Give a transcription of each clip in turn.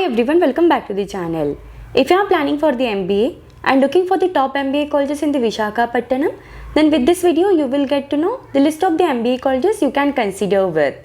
everyone, welcome back to the channel. If you are planning for the MBA and looking for the top MBA colleges in the Visakhapatnam, then with this video you will get to know the list of the MBA colleges you can consider with.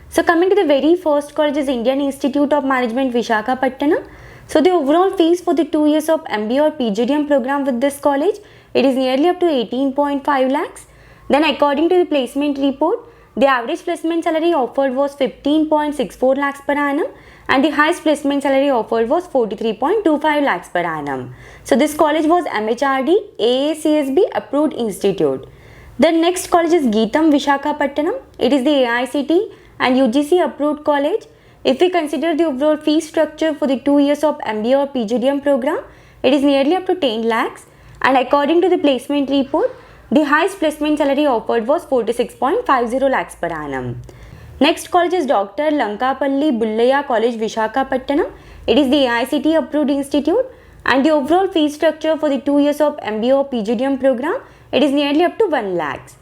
So coming to the very first college is Indian Institute of Management Visakhapatnam. So the overall fees for the 2 years of MBA or PGDM program with this college, it is nearly up to 18.5 lakhs. Then according to the placement report, the average placement salary offered was 15.64 lakhs per annum and the highest placement salary offered was 43.25 lakhs per annum. So this college was MHRD AACSB approved institute. The next college is Geetam Visakhapatnam. It is the AICTE and UGC approved college. If we consider the overall fee structure for the 2 years of MBA or PGDM program, it is nearly up to 10 lakhs and according to the placement report, the highest placement salary offered was 46.50 lakhs per annum. Next college is Dr. Lankapalli Bullayya College Visakhapatnam. It is the AICTE approved institute and the overall fee structure for the 2 years of MBA or PGDM program, it is nearly up to 1 lakhs.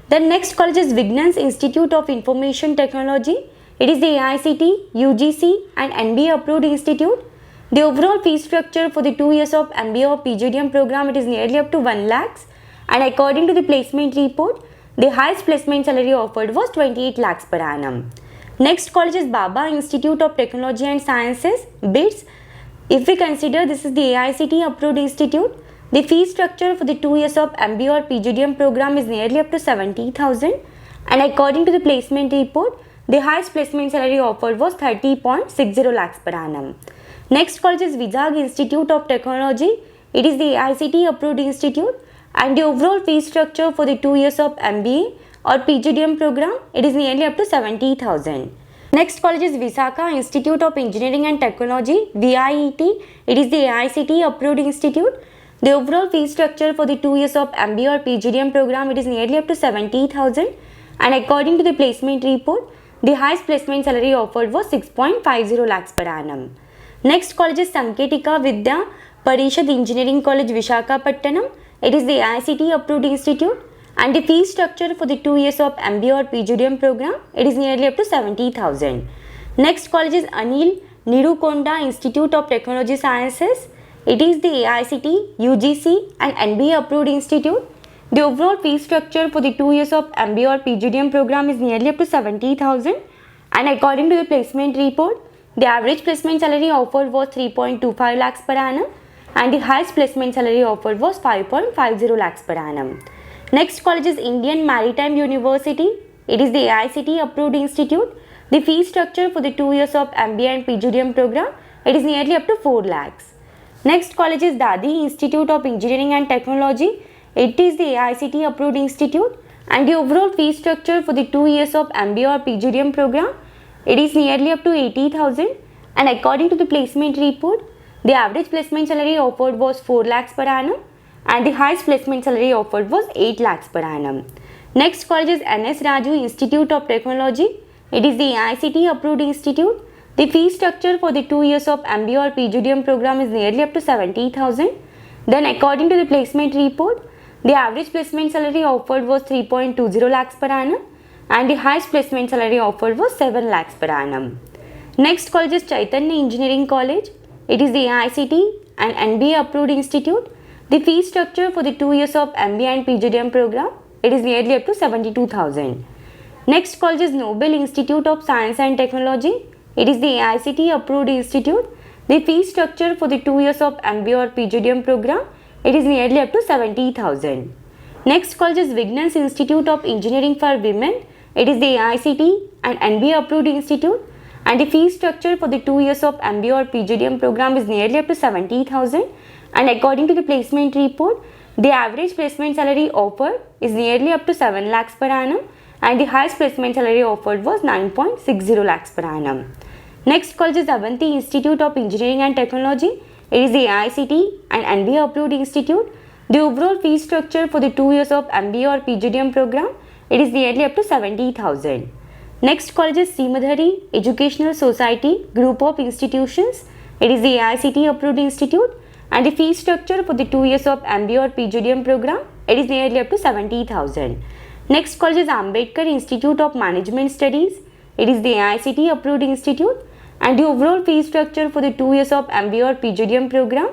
The next college is Vignans Institute of Information Technology. It is the AICTE, UGC and NBA approved institute. The overall fee structure for the 2 years of MBA or PGDM program, it is nearly up to 1 lakhs. And according to the placement report, the highest placement salary offered was 28 lakhs per annum. Next college is Baba Institute of Technology and Sciences, BITS. If we consider this is the AICTE approved institute, the fee structure for the 2 years of MBA or PGDM program is nearly up to 70,000 and according to the placement report, the highest placement salary offered was 30.60 lakhs per annum. Next college is Vizag Institute of Technology. It is the AICTE approved institute and the overall fee structure for the 2 years of MBA or PGDM program, it is nearly up to 70,000. Next college is Visakha Institute of Engineering and Technology, VIET. It is the AICTE approved institute. The overall fee structure for the 2 years of MBA or PGDM program, it is nearly up to 70,000 and according to the placement report, the highest placement salary offered was 6.50 lakhs per annum. Next college is Sanketika Vidya Parishad Engineering College Visakhapatnam. It is the AICTE approved institute and the fee structure for the 2 years of MBA or PGDM program, it is nearly up to 70,000. Next college is Anil Nirukonda Institute of Technology Sciences. It is the AICTE, UGC and NBA approved institute. The overall fee structure for the 2 years of MBA or PGDM program is nearly up to 70,000 and according to the placement report, the average placement salary offered was 3.25 lakhs per annum and the highest placement salary offered was 5.50 lakhs per annum. Next college is Indian Maritime University. It is the AICTE approved institute. The fee structure for the 2 years of MBA and PGDM program, it is nearly up to 4 lakhs. Next college is Dadi Institute of Engineering and Technology. It is the AICTE approved institute and the overall fee structure for the 2 years of MBA or PGDM program, it is nearly up to 80,000 and according to the placement report, the average placement salary offered was 4 lakhs per annum and the highest placement salary offered was 8 lakhs per annum. Next college is NS Raju Institute of Technology. It is the AICTE approved institute. The fee structure for the 2 years of MBA or PGDM program is nearly up to 70,000. Then according to the placement report, the average placement salary offered was 3.20 lakhs per annum and the highest placement salary offered was 7 lakhs per annum. Next college is Chaitanya Engineering College. It is the AICTE and NBA approved institute. The fee structure for the 2 years of MBA and PGDM program, it is nearly up to 72,000. Next college is Nobel Institute of Science and Technology. It is the AICTE approved institute. The fee structure for the 2 years of MBA or PGDM program, it is nearly up to 70,000. Next college is Vignans Institute of Engineering for Women. It is the AICTE and NBA approved institute. And the fee structure for the 2 years of MBA or PGDM program is nearly up to 70,000 and according to the placement report, the average placement salary offered is nearly up to 7 lakhs per annum and the highest placement salary offered was 9.60 lakhs per annum. Next college is Avanti Institute of Engineering and Technology. It is the AICTE and NBA approved institute. The overall fee structure for the 2 years of MBA or PGDM program, it is nearly up to 70,000. Next college is Seemadhari Educational Society Group of Institutions. It is the AICTE approved institute and the fee structure for the 2 years of MBA or PGDM program, it is nearly up to 70,000. Next college is Ambedkar Institute of Management Studies. It is the AICTE approved institute and the overall fee structure for the 2 years of MBA or PGDM program,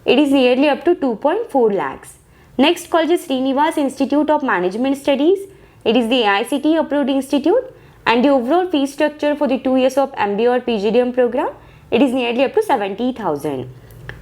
it is nearly up to 2.4 lakhs. Next college is Srinivas Institute of Management Studies. It is the AICTE approved institute, and the overall fee structure for the 2 years of MBA or PGDM program, it is nearly up to 70,000.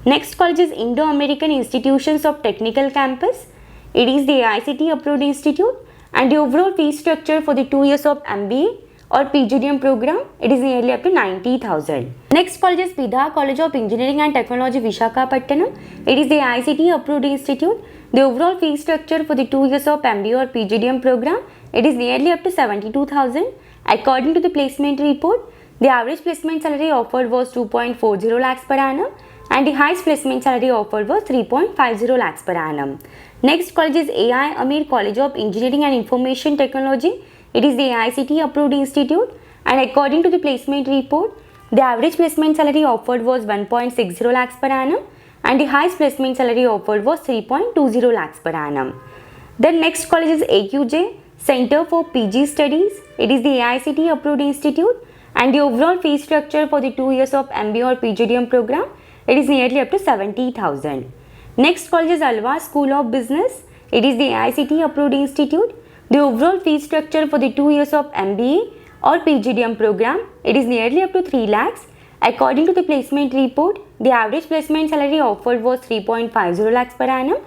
Next college is Indo-American Institutions of Technical Campus. It is the AICTE approved institute, and the overall fee structure for the 2 years of MBA or PGDM program, it is nearly up to 90,000. Next college is Pidha College of Engineering and Technology, Visakhapatnam. It is the AICTE approved institute. The overall fee structure for the 2 years of MBA or PGDM program, it is nearly up to 72,000. According to the placement report, the average placement salary offered was 2.40 lakhs per annum, and the highest placement salary offered was 3.50 lakhs per annum. Next college is AI Amir College of Engineering and Information Technology. It is the AICTE approved institute, and according to the placement report, the average placement salary offered was 1.60 lakhs per annum, and the highest placement salary offered was 3.20 lakhs per annum. Then next college is AQJ Center for PG Studies. It is the AICTE approved institute, and the overall fee structure for the 2 years of MBA or PGDM program, it is nearly up to 70,000. Next college is Alva School of Business. It is the AICTE approved institute. The overall fee structure for the 2 years of MBA or PGDM program, it is nearly up to 3 lakhs. According to the placement report, the average placement salary offered was 3.50 lakhs per annum,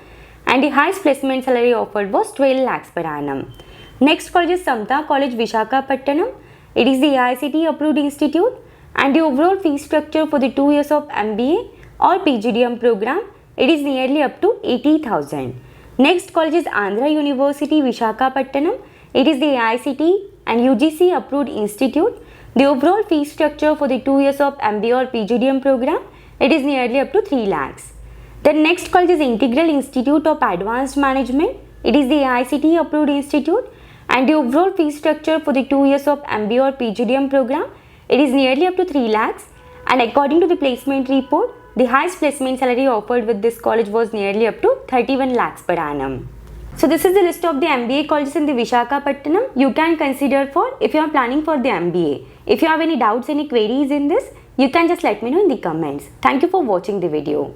and the highest placement salary offered was 12 lakhs per annum. Next college is Samta College, Visakhapatnam. It is the AICTE approved institute, and the overall fee structure for the 2 years of MBA or PGDM program, it is nearly up to 80,000. Next college is Andhra University, Visakhapatnam. It is the AICTE and UGC approved institute. The overall fee structure for the 2 years of MBA or PGDM program, it is nearly up to 3 lakhs. The next college is Integral Institute of Advanced Management. It is the AICTE approved institute, and the overall fee structure for the 2 years of MBA or PGDM program, it is nearly up to 3 lakhs, and according to the placement report, the highest placement salary offered with this college was nearly up to 31 lakhs per annum. So this is the list of the MBA colleges in the Visakhapatnam you can consider for if you are planning for the MBA. If you have any doubts, any queries in this, you can just let me know in the comments. Thank you for watching the video.